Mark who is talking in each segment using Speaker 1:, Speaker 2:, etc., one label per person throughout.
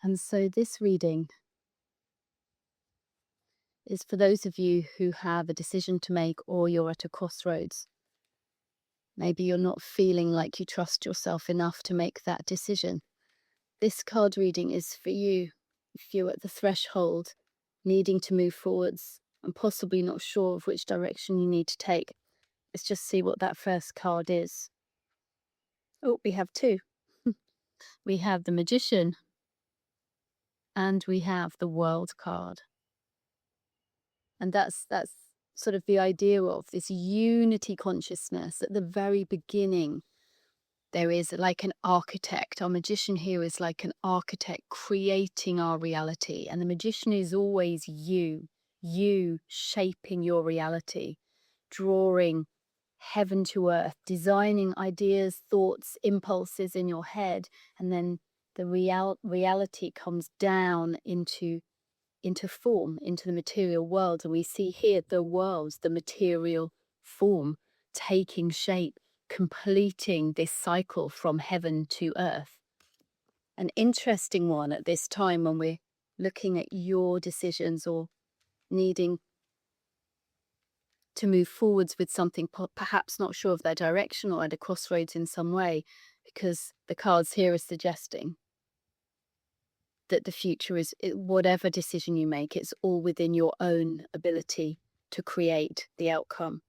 Speaker 1: And so this reading is for those of you who have a decision to make or you're at a crossroads. Maybe you're not feeling like you trust yourself enough to make that decision. This card reading is for you if you're at the threshold, needing to move forwards and possibly not sure of which direction you need to take. Let's just see what that first card is. Oh, we have two. We have the Magician and we have the World card. And that's sort of the idea of this unity consciousness at the very beginning. There is like an architect. Our magician here is like an architect creating our reality. And the magician is always you shaping your reality, drawing heaven to earth, designing ideas, thoughts, impulses in your head. And then the reality comes down into form, into the material world. And we see here the worlds, the material form, taking shape, completing this cycle from heaven to earth. An interesting one at this time when we're looking at your decisions or needing to move forwards with something, perhaps not sure of their direction or at a crossroads in some way, because the cards here are suggesting that the future is, whatever decision you make, it's all within your own ability to create the outcome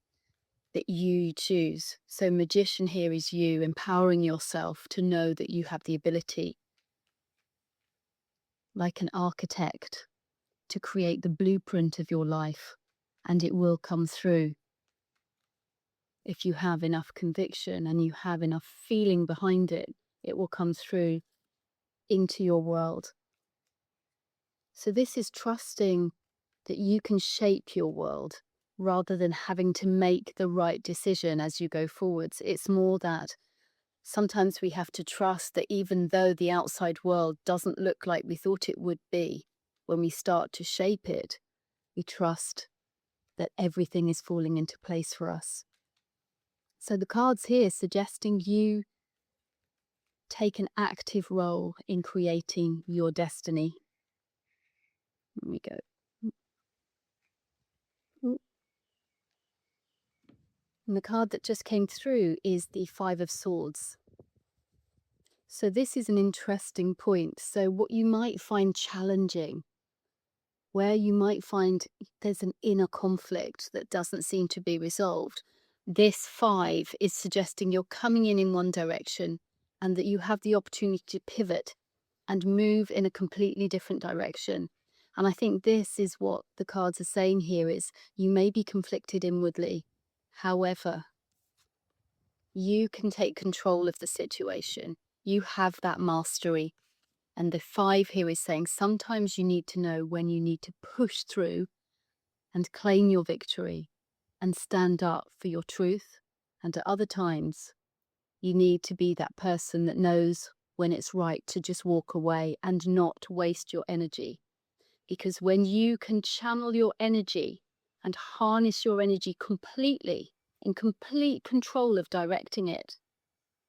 Speaker 1: that you choose. So magician here is you empowering yourself to know that you have the ability, like an architect, to create the blueprint of your life, and it will come through. If you have enough conviction and you have enough feeling behind it, it will come through into your world. So this is trusting that you can shape your world rather than having to make the right decision as you go forwards. It's more that sometimes we have to trust that even though the outside world doesn't look like we thought it would be, when we start to shape it, we trust that everything is falling into place for us. So the cards here suggesting you take an active role in creating your destiny. There we go. And the card that just came through is the Five of Swords. So this is an interesting point. So what you might find challenging, where you might find there's an inner conflict that doesn't seem to be resolved, this five is suggesting you're coming in one direction and that you have the opportunity to pivot and move in a completely different direction. And I think this is what the cards are saying here is you may be conflicted inwardly. However, you can take control of the situation. You have that mastery. And the five here is saying sometimes you need to know when you need to push through and claim your victory and stand up for your truth. And at other times, you need to be that person that knows when it's right to just walk away and not waste your energy. Because when you can channel your energy and harness your energy completely, in complete control of directing it,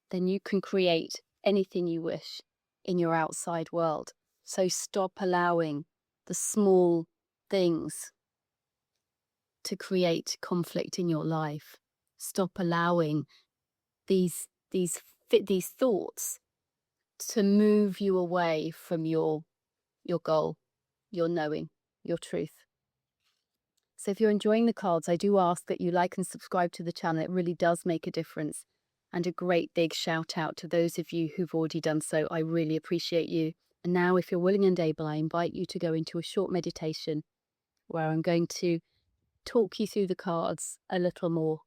Speaker 1: then you can create anything you wish in your outside world. So stop allowing the small things to create conflict in your life. Stop allowing these thoughts to move you away from your goal, your knowing, your truth. So if you're enjoying the cards, I do ask that you like and subscribe to the channel. It really does make a difference. And a great big shout out to those of you who've already done so. I really appreciate you. And now, if you're willing and able, I invite you to go into a short meditation where I'm going to talk you through the cards a little more.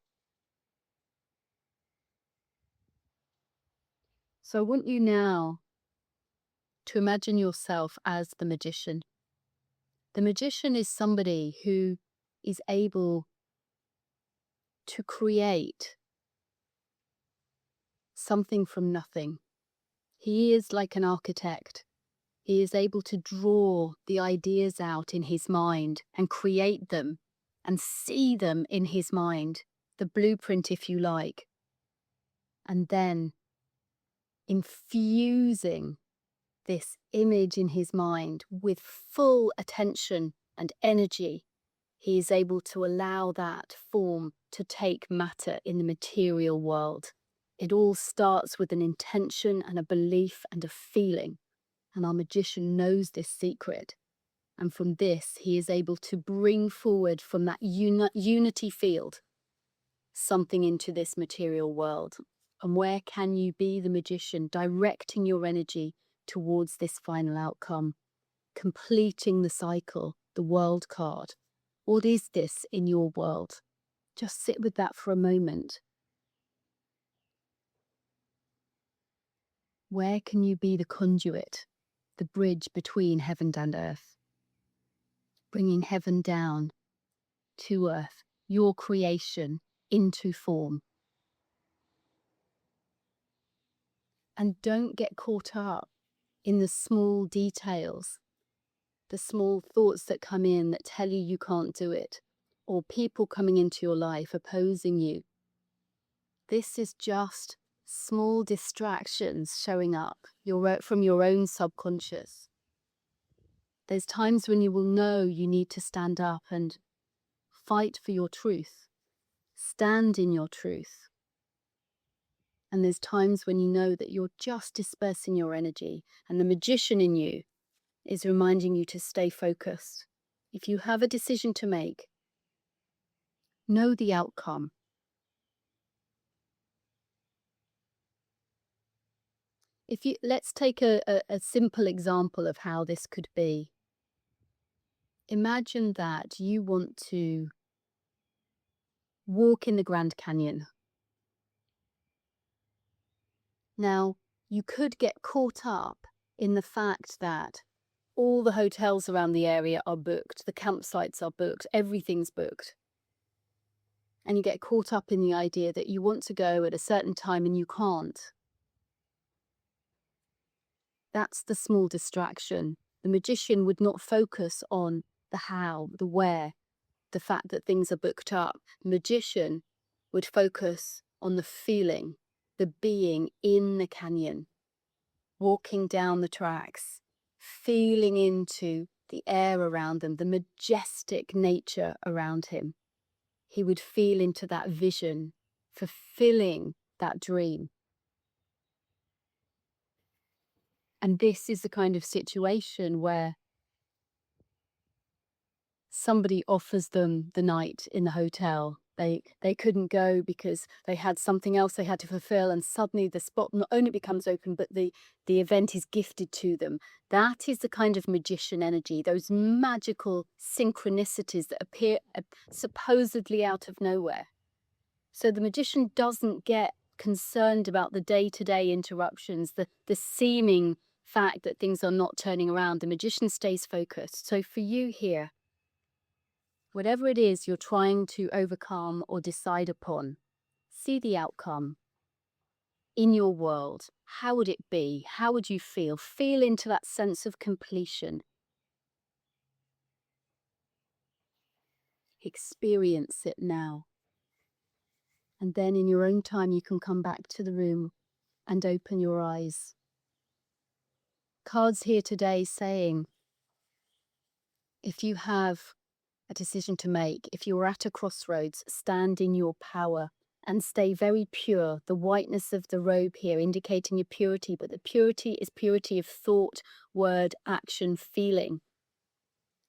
Speaker 1: So I want you now to imagine yourself as the magician. The magician is somebody who is able to create something from nothing. He is like an architect. He is able to draw the ideas out in his mind and create them and see them in his mind, the blueprint, if you like, and then infusing this image in his mind with full attention and energy, he is able to allow that form to take matter in the material world. It all starts with an intention and a belief and a feeling. And our magician knows this secret. And from this, he is able to bring forward from that unity field something into this material world. And where can you be the magician, directing your energy towards this final outcome, completing the cycle, the world card? What is this in your world? Just sit with that for a moment. Where can you be the conduit, the bridge between heaven and earth, bringing heaven down to earth, your creation into form? And don't get caught up in the small details, the small thoughts that come in that tell you you can't do it, or people coming into your life opposing you. This is just small distractions showing up from your own subconscious. There's times when you will know you need to stand up and fight for your truth, stand in your truth. And there's times when you know that you're just dispersing your energy, and the magician in you is reminding you to stay focused. If you have a decision to make, know the outcome. Let's take a simple example of how this could be. Imagine that you want to walk in the Grand Canyon. Now, you could get caught up in the fact that all the hotels around the area are booked, the campsites are booked, everything's booked. And you get caught up in the idea that you want to go at a certain time and you can't. That's the small distraction. The magician would not focus on the how, the where, the fact that things are booked up. The magician would focus on the feeling, the being in the canyon, walking down the tracks, feeling into the air around them, the majestic nature around him. He would feel into that vision, fulfilling that dream. And this is the kind of situation where somebody offers them the night in the hotel. They couldn't go because they had something else they had to fulfill, and suddenly the spot not only becomes open, but the event is gifted to them. That is the kind of magician energy, those magical synchronicities that appear supposedly out of nowhere. So the magician doesn't get concerned about the day-to-day interruptions, the seeming fact that things are not turning around. The magician stays focused. So for you here, whatever it is you're trying to overcome or decide upon, see the outcome in your world. How would it be? How would you feel? Feel into that sense of completion. Experience it now. And then in your own time, you can come back to the room and open your eyes. Cards here today saying, if you have a decision to make, if you're at a crossroads, stand in your power and stay very pure. The whiteness of the robe here indicating your purity, but the purity is purity of thought, word, action, feeling.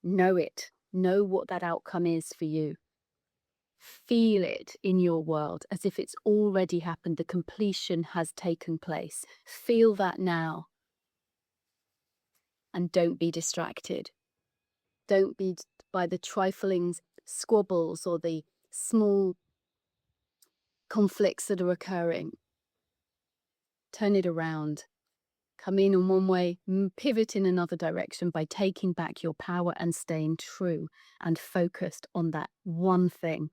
Speaker 1: Know it. Know what that outcome is for you. Feel it in your world as if it's already happened. The completion has taken place. Feel that now. And don't be distracted. Don't be by the trifling squabbles or the small conflicts that are occurring. Turn it around. Come in one way, pivot in another direction by taking back your power and staying true and focused on that one thing,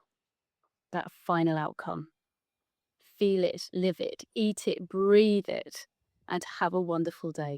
Speaker 1: that final outcome. Feel it, live it, eat it, breathe it, and have a wonderful day.